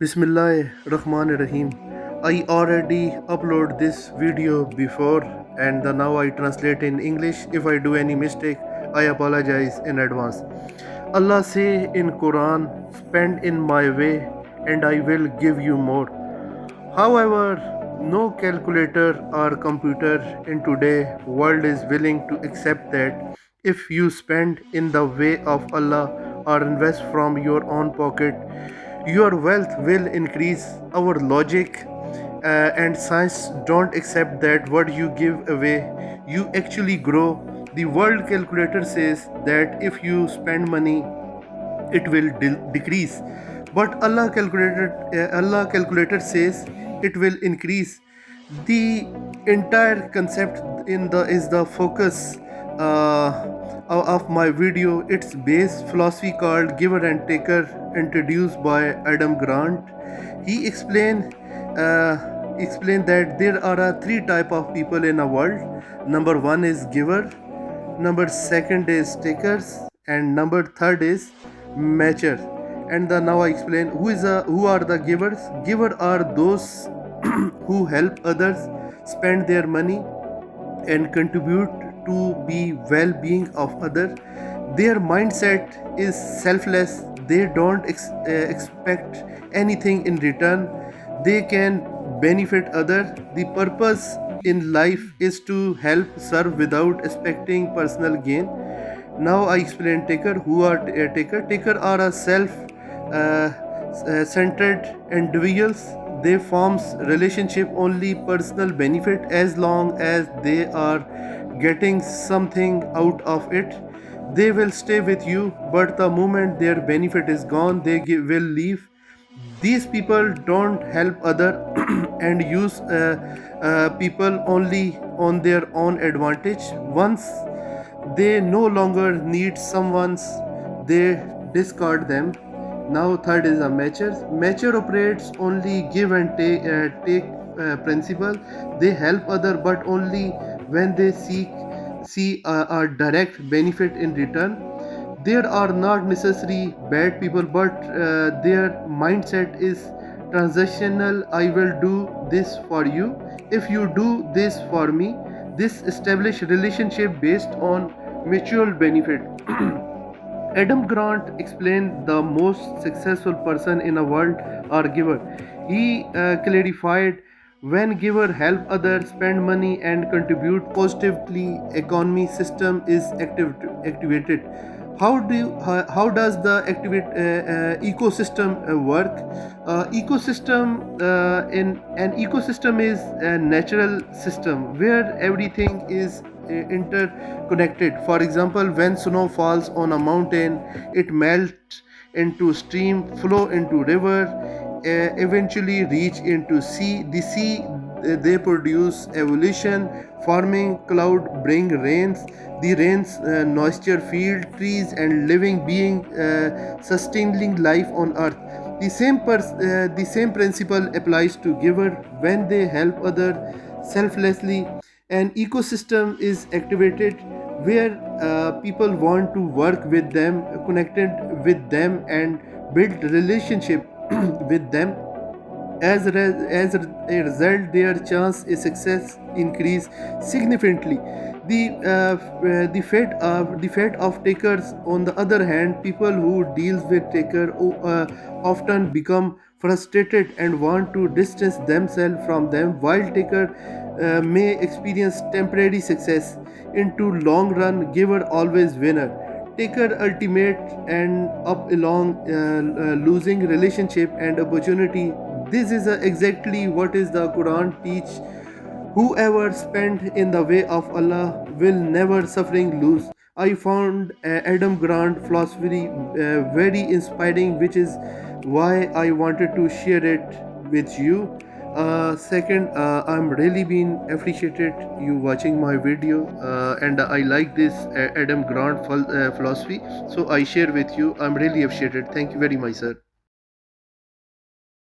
Bismillah Rahman Rahim. I already upload this video before and now I translate in English. If I do any mistake, I apologize in advance. Allah say in Quran, spend in my way and I will give you more. However, no calculator or computer in today world is willing to accept that if you spend in the way of Allah or invest from your own pocket, your wealth will increase. Our logic and science don't accept that what you give away, you actually grow. The world calculator says that if you spend money, it will decrease, but Allah calculator says it will increase. The entire concept in the is the focus of my video. It's base philosophy called giver and taker, introduced by Adam Grant. He explained that there are three type of people in a world. Number one is giver, number second is takers, and number third is matcher. And now I explain who are the givers. Giver are those who help others spend their money and contribute to be well-being of other. Their mindset is selfless. They don't expect anything in return. They can benefit other. The purpose in life is to help serve without expecting personal gain. Now I explain taker. Who are taker? Taker are a self-centered individuals. They forms relationship only personal benefit as long as they are getting something out of it. They will stay with you, but the moment their benefit is gone, they will leave. These people don't help other and use people only on their own advantage. Once they no longer need someone's, they discard them. Now third is a mature. Mature operates only give and take principle. They help other but only when they see a direct benefit in return. There are not necessarily bad people, but their mindset is transactional. I will do this for you if you do this for me. This established relationship based on mutual benefit. Adam Grant explained the most successful person in a world are giver. He clarified when giver help others spend money and contribute positively, economy system is activated. How does the ecosystem work? Ecosystem in an ecosystem is a natural system where everything is interconnected. For example, when snow falls on a mountain, it melts into stream, flow into river, eventually reach into sea. The sea they produce evolution, farming, cloud bring rains, the rains nurture field, trees, and living being sustaining life on earth. The same principle applies to giver. When they help other selflessly, an ecosystem is activated where people want to work with them, connected with them, and build relationship with them. As a result, their chance of success increase significantly. The fate of takers, on the other hand, people who deals with taker often become frustrated and want to distance themselves from them, while taker may experience temporary success. Into long run, giver always winner. Taker ultimate and up along losing relationship and opportunity. This is exactly what is the Quran teach. Whoever spend in the way of Allah will never suffering lose. I found Adam Grant philosophy very inspiring, which is why I wanted to share it with you. Second, I'm really been appreciated you watching my video, and I like this Adam Grant philosophy, so I share with you. I'm really appreciated. Thank you very much, sir.